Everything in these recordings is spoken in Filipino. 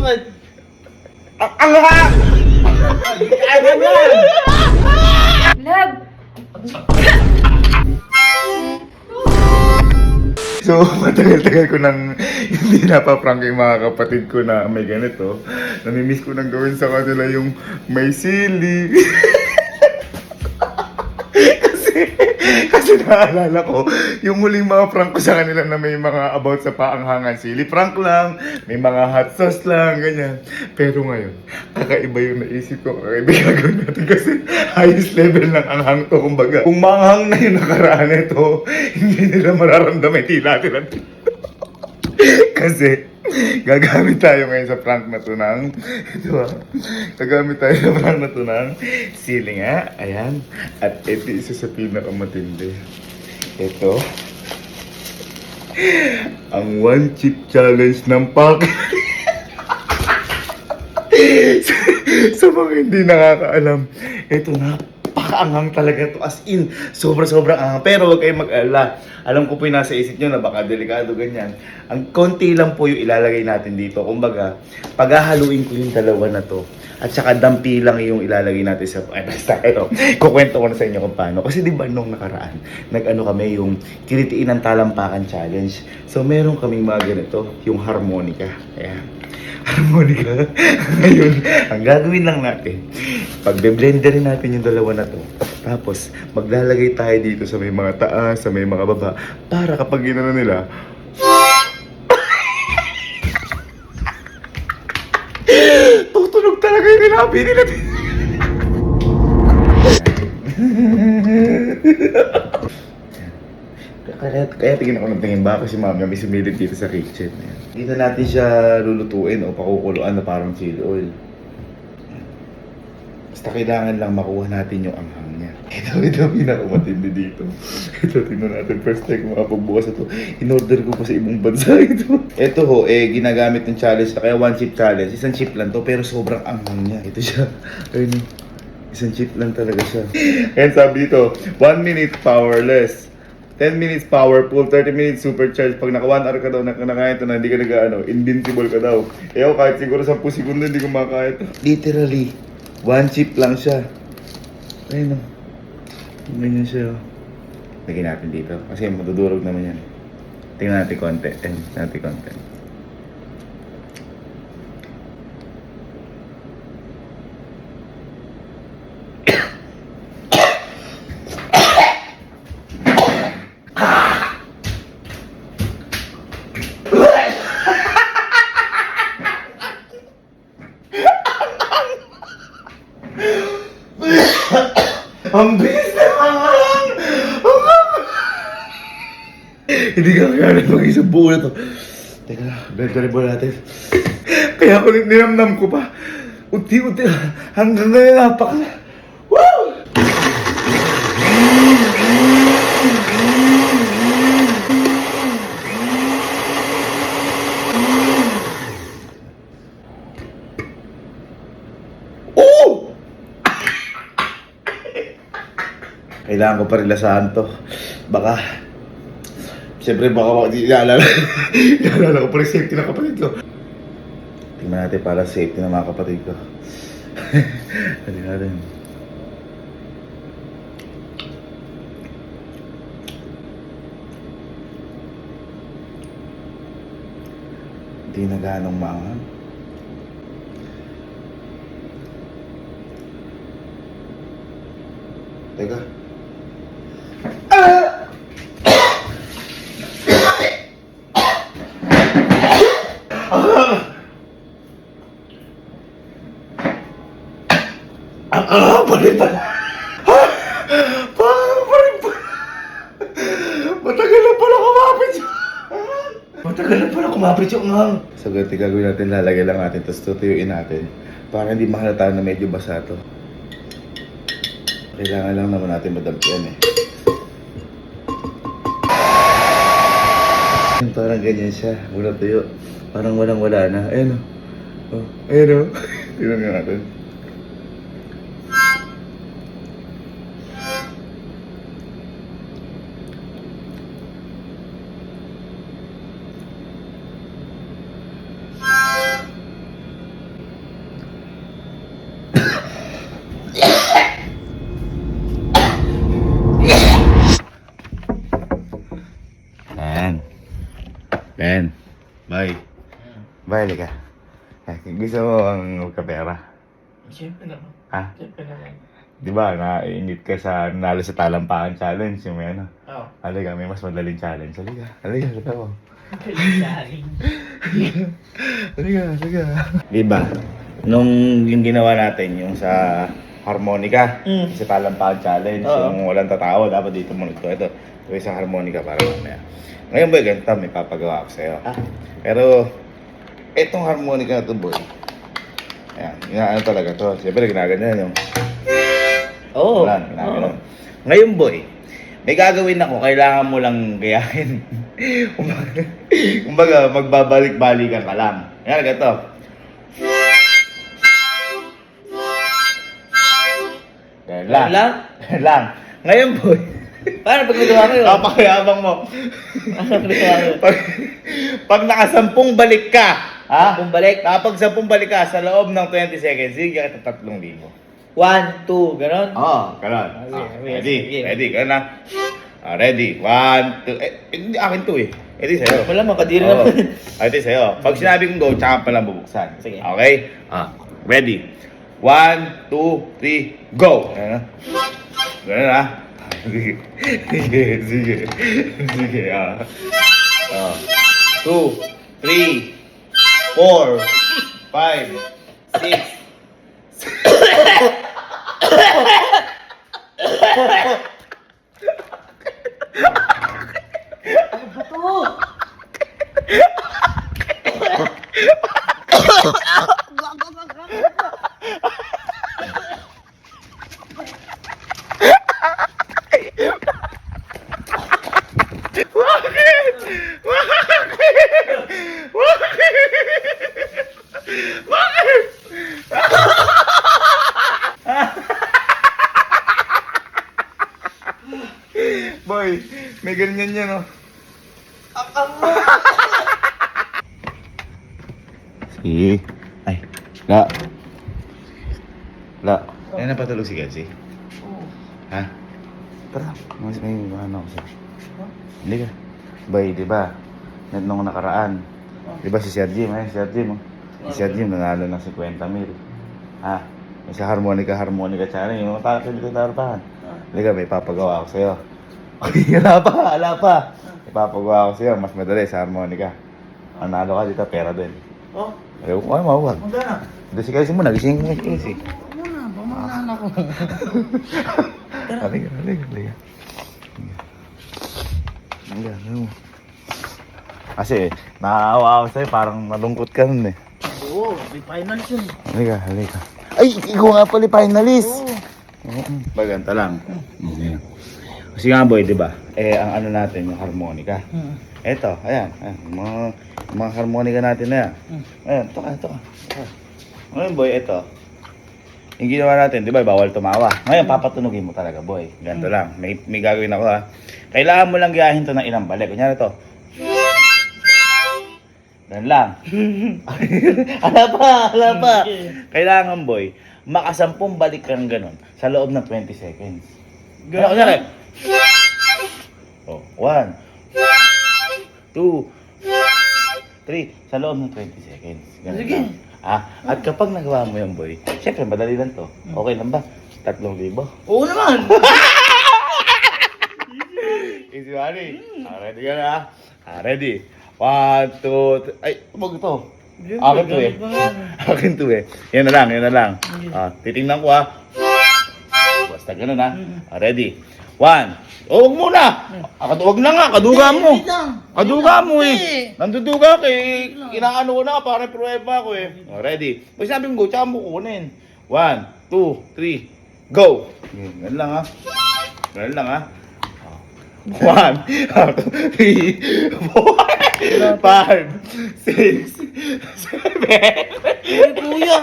Bakit? Ang hang! Ano yan? Love! So, matagal-tagal ko nang hindi napaprank yung mga kapatid ko na may ganito. Namimiss ko nang gawin sa kanila yung may sili. kasi naalala ko, yung huling mga prank ko sa kanila na may mga about sa paanghangan sili. Prank lang, may mga hot sauce lang, ganyan. Pero ngayon, kakaiba yung naisip ko, kakaiba yung gagawin natin kasi highest level ng anghang to, kumbaga. Kung maanghang na yung nakaraan ito, hindi nila mararamdaman, hindi natin natin. Kasi, gagamit tayo ngayon sa prank na to ng, gagamit tayo sa prank na to ng sili nga, ayan. At ito isa sa pinakamatindi. Ito, ang one chip challenge ng pack. Sa mga hindi nakakaalam, ito napakaanghang talaga to. As in, sobrang anghang. Pero huwag kayong mag-alala. Alam ko po yung nasa isip nyo na baka delikado ganyan. Ang konti lang po yung ilalagay natin dito. Kumbaga, paghahaluin ko yung dalawa na to. At saka dampi lang yung ilalagay natin sa... Ay, basta, ito. Kukwento ko na sa inyo kung paano. Kasi di ba nung nakaraan, nag-ano kami yung kiritiin ng talampakan challenge. So, meron kaming mga ganito, yung harmonica. Ayan. Harmonica. Ngayon, ang gagawin lang natin, pagbe-blenderin natin yung dalawa na to. Tapos, maglalagay tayo dito sa may mga taas, sa may mga baba, para kapag ginano nila, tutunog talaga yung nilabi nila. Kaya tingin ako ng tingin baka si mami may sumilip dito sa kitchen. Dito natin siya lulutuin o pakukuluan na parang chili oil. Basta kailangan lang makuha natin yung anghang niya. Ito pinakamatindi dito. Ito, tingnan natin. First time ko makapagbukas ito. In-order ko pa sa ibang bansa ito. Ito ho, ginagamit ng challenge. Kaya one chip challenge. Isang chip lang to, pero sobrang anghang niya. Ito siya. Ayun. Isang chip lang talaga siya. Kaya sabi dito, 1 minute powerless. 10 minutes powerful, 30 minutes supercharged. Pag naka 1 hour ka daw, nakakain ito na hindi ka invincible ka daw. Ako kahit siguro 10 segundo hindi ko makakain ito. Literally, one chip lang siya. Ayun o. Ganyan siya o. Lagyan natin dito. Kasi madudurog naman yan. Tingnan natin konti. Tingnan natin konti. Ang bilis na anghang! Hindi ka kaya mag-isang buo na to. Teka na, benta mo natin. Kaya ako ninamnam ko pa. Unti-unti hanggang ngayon napak na. Woo! Kailangan ko pa rin lasahan to. Baka, siyempre baka ilaalala ko pa rin safety ng kapatid ko. Tingnan natin para safety ng mga kapatid ko. Tingnan natin. Hindi na ganong maanghang. Teka. Palit pa. Palit pa. Matagal na pala kumapit siya. Matagal na pala kumapit yung anghang. So, ganito gagawin natin, lalagay lang natin, tapos tutuyuin natin. Para hindi mahalata na medyo basa to. Kailangan lang naman natin madampian eh. Parang ganyan siya, mula tuyo. Parang walang-wala na. Ayun o. Oh, ayun o. Tingnan nga natin. Ben. Bye. Bye, halika. Gusto mo ang magkapera? Siyempre naman. Ha? Siyempre naman. Di ba, naiinit ka sa nanalo sa talampakan challenge, yung may ano. Oo. Halika, may mas madaling challenge. Halika, halika mo. Galing. Halika. Di ba, nung yung ginawa natin, yung sa harmonica, sa talampakan challenge, Oo. yung walang tatawa, dapat dito mo ito. Ito sa harmonica para mamaya. Ngayon boy, ganito, may papagawa ako sa'yo. Pero, etong harmonica na to boy, ayan, ano talaga to. Siyempre, ginaganyan yung Oo. wala, ginaganon. Ngayon boy, may gagawin ako, kailangan mo lang gayahin. Kumbaga, magbabalik-balikan ka lang. Yan, ganito. Ganyan lang. Lang? Ganyan lang. Ngayon boy, Paano pag nagawa ko yun? kapakayabang mo. Ano pag nagawa ko yun? Pag nakasampung balik ka, ha? Bumalik. Kapag sampung balik ka sa loob ng 20 seconds, bigyan kita 3,000. 1, 2, ganon? Oo, ganon. Ready, ganon na. Ready, 1, 2, hindi akin to eh. Ito sa'yo. Wala, makadiri Oo. naman. Ito sa'yo. Pag sinabi kong go, tsaka pa lang bubuksan. Sige. Okay? Ready. 1, 2, 3, go! Ganon. Ganon ha. Sige. Sige. 2, 3, 4, 5, 6. Boy, may ganyan yan oh. Sige. Ay, La. Ayun na patulog si Kelsey. Ha? Tara, mas may ano ako sa'yo. Hindi ka. Bay, di ba? Nung nakaraan. Di ba si Sir Jim, Si Sir Jim nanalo ng 50 mil. Ha? May sa harmonica channel. Yung mga takil dito na harapan. Hindi ka, may papagawa ako sa'yo. Ay, wala pa. May papagawa ako sa'yo. Mas madali sa harmonica. Manalo ka dito, pera din. Oh, Ayaw ko, mawag. magana. Hindi si Kelsey muna, gising ko si Kelsey. Muna, pamalaan ako. Halika. Kasi, nakaawa ako sa'yo, parang malungkot ka nun eh. Oo, may finals yun. Halika. Ay, ikaw nga pala finalist! Baganta lang. Kasi nga boy, di ba? Ang ano natin, yung harmonica. Eto, ayan. Mga harmonica natin na yan. Ayan, ito ka. Ngayon boy, eto. Yung ginawa natin, di ba, bawal tumawa. Ngayon, papatunugin mo talaga, boy. Ganito lang. May gagawin ako, ha. Kailangan mo lang gayahin to ng ilang balik. Kunyari to. Ganun lang. Hala pa. Kailangan, boy, makasampung balik kang ganun sa loob ng 20 seconds. Ano, kunyari? Oh, 1, 2, 3, sa loob ng 20 seconds. Ganun Sige. lang. At kapag nagawa mo yun, boy, syempre, madali lang to. Okay lang ba? 3,000. Oo naman. Easy money. Ready ka na? Ready. 1, 2, 3. Ay, tumog ito. Akin to eh. Akin to eh. Yan na lang. Titingnan ko basta ganun Ready. 1. Huwag muna. Wag na nga, kaduga mo. Kaduga mo eh. Nanduduga ka eh. Inaano ko na, parang pruweba ko eh. Ready. Pag sabi mo go, tsaka mo kukunin. 1, 2, 3, go. Ganun lang Ganun lang 1, 2, 3, 4, 5, 6, 7, Kuya.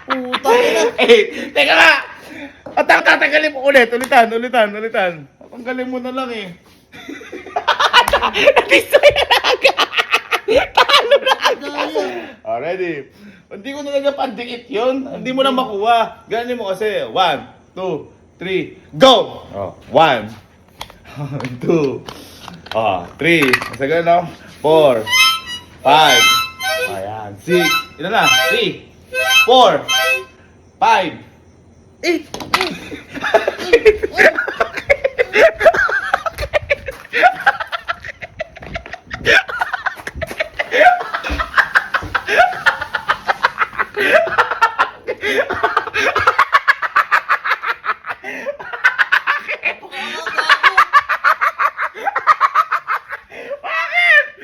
Puta na. 8. Teka nga! Tatanggalin mo ulit. Ulitan. Tatanggalin mo na lang eh. Natisoy na lang. Talo na agad. Ready? Hindi ko na pandikit yun. Hindi mo na makuha. Ganin mo kasi. 1, 2, 3, go! 1, 2. 3. Isa gano'n. 4. 5. Ayan. 6. Ito na. 3. 4. 5.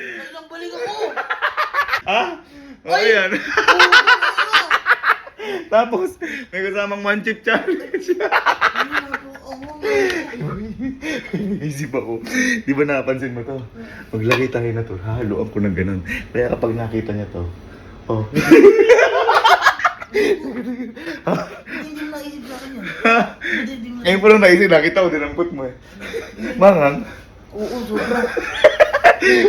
Ilang balik ako. Ha? Ayan. Tapos, may kasamang one-chip challenge. Isip ako, di ba napansin mo to? Maglagay tayo na to, hahaluan ko ng ganun. Kaya kapag nakita niya to, oh. Hindi mo naisip sa akin yun. Hindi mo Ngayon pa lang naisip, nakita ko, dinampot mo eh. Mangang. Oo, sobra.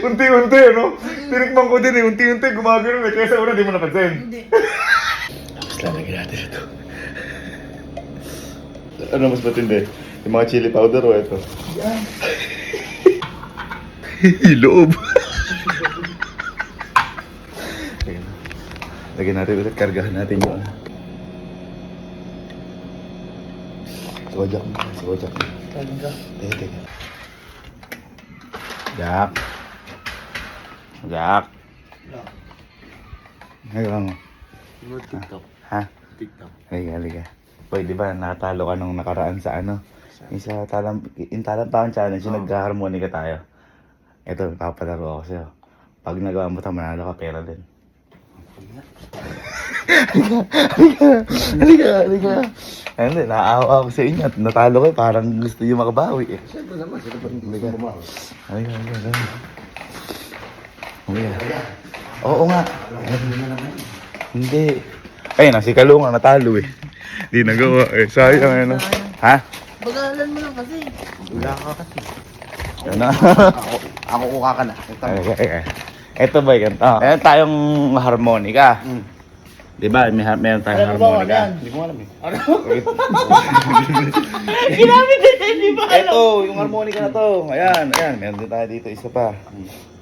Unti-unti, ano? Tinikman ko din eh, unti-unti, gumagano eh. Kaya sa una, di mo napansin. Hindi. Tapos lalagyan natin ito. Ano mas matindi? Yung mga chili powder o ito? Yan. Loob. Lagyan natin ulit, kargahan natin yung ano. Siwajak mo, siwajak mo. Kaling ka. Teka. Jak. Jak. Ngayon mo. TikTok. Ha? TikTok. Halika. Pwede ba nakatalo ka nung nakaraan sa ano? Yung sa Talampakan Challenge, yung nagka-harmonica tayo. Ito, papalaro ako sa'yo. Pag nagawa mo ito, manalo ka, pera din. Halika. Hindi, naaawa ako sa inyo at natalo ko, parang gusto nyo makabawi eh. Siyempre naman, sila pa rin Halika. bumawi. Halika. Oo nga. Hindi. Ayun, si Kalunga natalo eh. Di nagawa eh. Sayang ano. Ha? Bagalan mo lang kasi. Wala ka kasi. Yan na. Ako kuka ka na. Ito ba yan? Meron tayong harmonica. Di ba? Meron tayong harmonica. Hindi ko alam eh. Ginamit din, hindi ba alam? Ito, yung harmonica na to. Ayan. Meron din tayo dito, isa pa.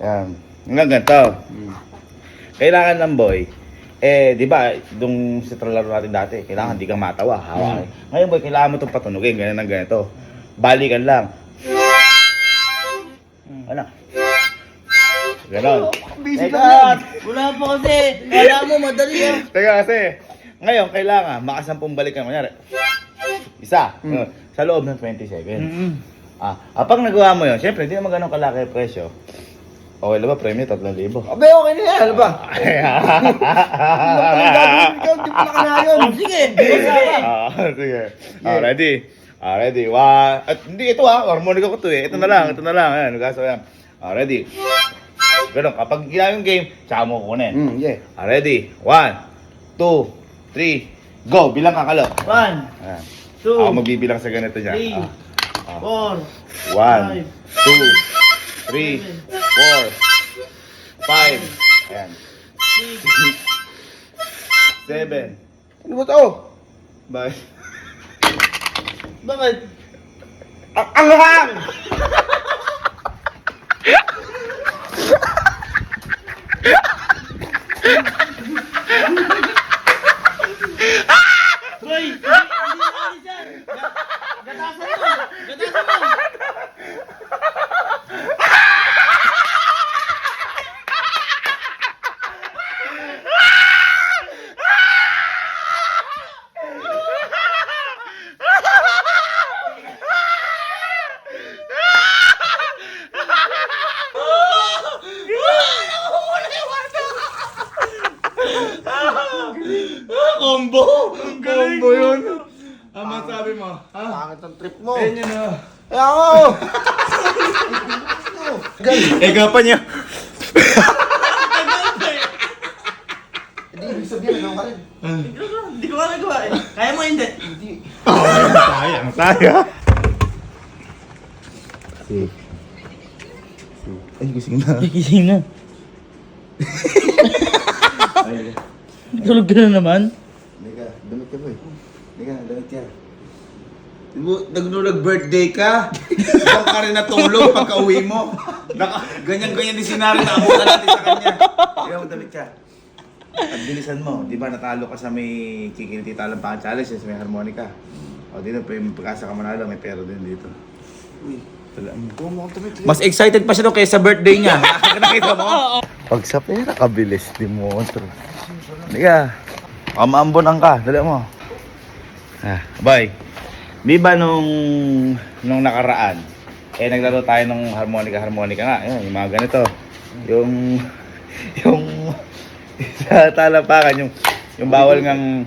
Ayan. Hanggang ganito. Kailangan ng boy, di ba, dung sa tralaro natin dati, kailangan di kang matawa, hawakan. Ngayon boy, kailangan mo itong patunugin, ganyan ng ganito. Balikan lang. Ano? Ganon. Busy ka yan. Wala pa kasi. Wala mo, madali ah. Teka kasi, ngayon kailangan makasampung balikan. Kunyari, isa, sa loob ng 20 seconds. Pag nagawa mo yun, syempre, hindi naman ganun kalaki yung presyo. Okay lang ba? Premyo, 3,000. Abe, okay na yan. Ano ba? Ikaw, di pa nakanayon. Sige. Sige. Ready. At hindi ito harmonica ko to eh. Ito na lang. Ayan, gaso yan. Ready. Ganun, kapag ginawa yung game, tsaka mo kukunin. Yeah. Ready. 1, 2, 3, go! Bilang kakalo. 1, Ayan. 2, Ako magbibilang sa ganito niya. 3, 4, 1, 2, 3, 4, 5, ayan. 7. Ano ba to? Bye. Bakit? Ang hang! Boy! Hindi na dyan! Gatasan mo! Combo yun! Masabi mo? Pangit ang trip mo. Ayan yun na. Kaya ako! Gapan niya. Hindi, ibig sabihin, nagawa ka rin. Hindi ko nagawa eh. Kaya mo hindi. Hindi. Sayang. Ay, gising na. Gising na. Tulog ka na naman. Damit ka boy. Damit ka. Nag-birthday ka. Diyan ka rin natulog pagka uwi mo. Ganyan-ganyan din sinari na abutan natin sa kanya. Kaya mo damit ka. At bilisan mo, di ba natalo ka sa may Kikiliti Talampakan Challenge, sa may harmonica. O dito, may pagkasa ka manalo, may pera din dito. Uy, tala mo. Mas excited pa siya doon kaysa birthday niya. Nakita mo? Pag sa pera, kabilis di mo. Hindi ka. Maambonan ka, dali mo. Bye. Di ba nung nakaraan, naglaro tayo ng harmonica nga. Ayun, yung mga ganito. Yung sa talampakan, yung bawal ngang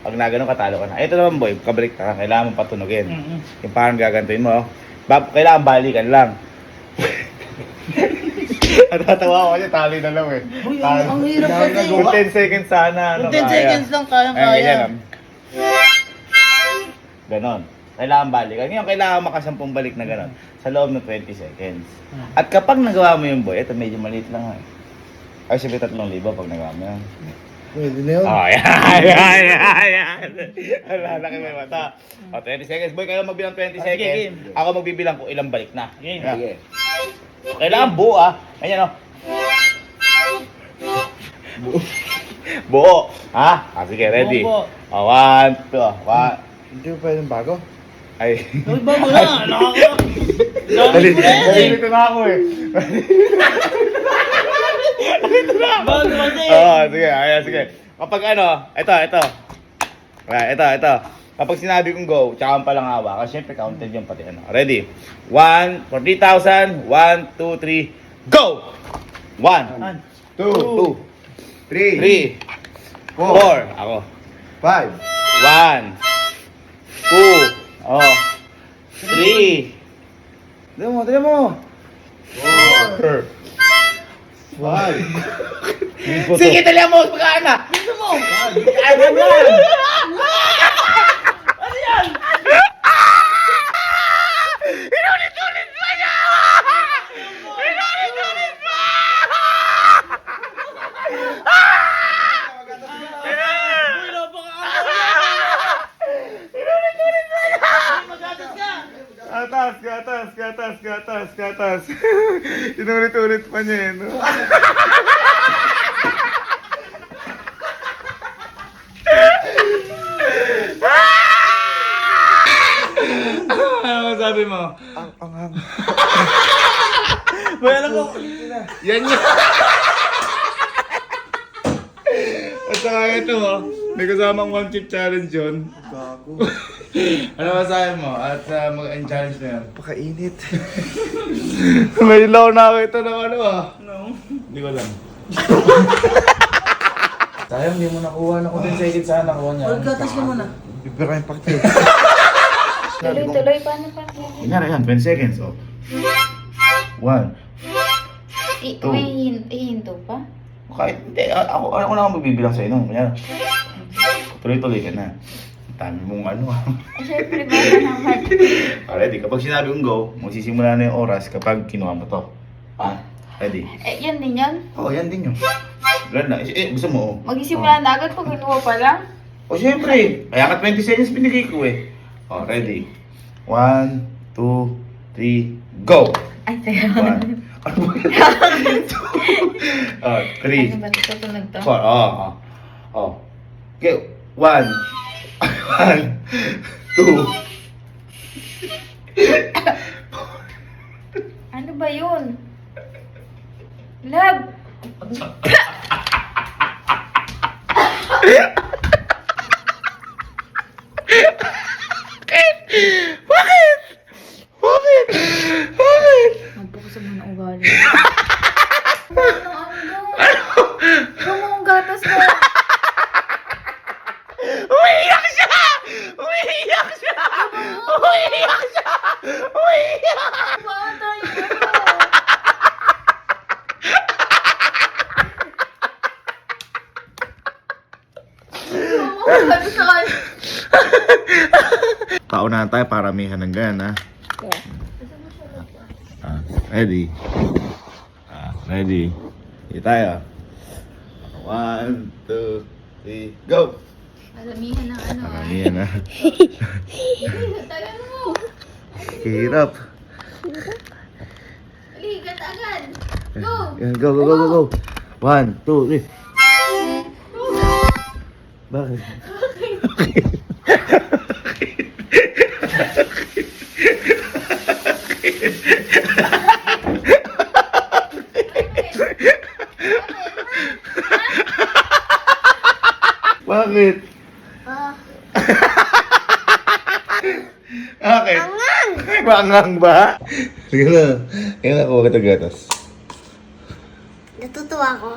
pag nagano katalo ka na. Ito naman boy, kabalik ka, kailangan mong patunogin. Yung parang gagantuin mo, kailangan balikan lang. Natatawa ko kasi tali na lang eh. Uy, ang hirap kasi. Kung 10 seconds sana. 10 seconds lang, kayang-kaya. Ganon. Kailangan balikan. Ngayon, kailangan makasampung balik na ganon. Sa loob ng 20 seconds. At kapag nagawa mo yung boy, ito medyo maliit lang eh. Ay, sabi 3,000 pag nagawa mo yan. Pwede na yun. Oh, yan. Wala, laki mo yung mata. O, 20 seconds. Boy, kayo magbilang 20 seconds. Ako magbibilang kung ilang balik na. Sige. Kailangan buo ah. Ayan o. Buo. Ha? Sige, ready. Buo. 1, 2, 1. Hindi mo pwedeng bago? Ay. Uy, bago na! Nalilito na ako eh. Bago kasi! Oo, sige. Ayan, sige. Kapag ito. Ito. Kapag sinabi kong go, tsaka pa lang hawa. Kasi syempre counted yung pati Ready? 1, for 3,000. 1, 2, 3, go! 1, 2, 3, 4. Ako. 5. 1, 2, 3. Dali mo. 4. 5. Sige, dali mo. Pagkaan na. Gusto mo. Ano yan? Ano yan? Inulit-ulit pa niya! Inulit-ulit pa! Gatas. Inulit-ulit pa niya no? Ano sabi mo? Ang Boy, alam mo, yan. At saka ito, may kasamang one chip challenge yun. Gago. Ano masabi mo? At mag-end challenge na yan. Pakainit. May ilaw na ako ito ng ano ah. No. Hindi ko alam. Sayang, hindi mo nakuha. Naku din sa ikit sana nakuha niya. Pagkatas ka muna. Bibira yung pakit. Tuloy-tuloy, paano pa? Yan, 20 seconds. Oh. 1. May hinto pa? Kahit hindi, ako na ako magbibilang sa inyo. Kanya, tuloy-tuloy ka na. Dami mong ano ah. Siyempre, baka naman. Ready, kapag sinabi kong go, magsisimula na yung oras kapag kinuha mo to. Ready? Yan din yan? Oo, yan din yun. Wala na. Gusto mo? Magisimula na agad pag kinuha pa lang? Siyempre. Kaya ka 20 seconds binigay ko eh. Ready? 1, 2, 3, go! Ay, teka. 1. 3. Ano ba ito? Tunog to? 4. Okay. 1. 2. Ano ba yun? Love! Magpukusap mo na ugali. Ano ang gatas ko? Umiiyak siya! Patay ako! Paunahan tayo, paramihan ng gana. Ready? Ready? Hindi tayo. 1, 2, 3, go! Alamihan ng ano ah. Ayan na. Tagal mo. Hirap. Ligat agad. Go. Yan, go, go, go, go, go. 1, 2, 3. Bakit? Bakit? Bakit? Angang! Angang ba? Sige na. Kaya na ako magkatagatas. Natutuwa ko.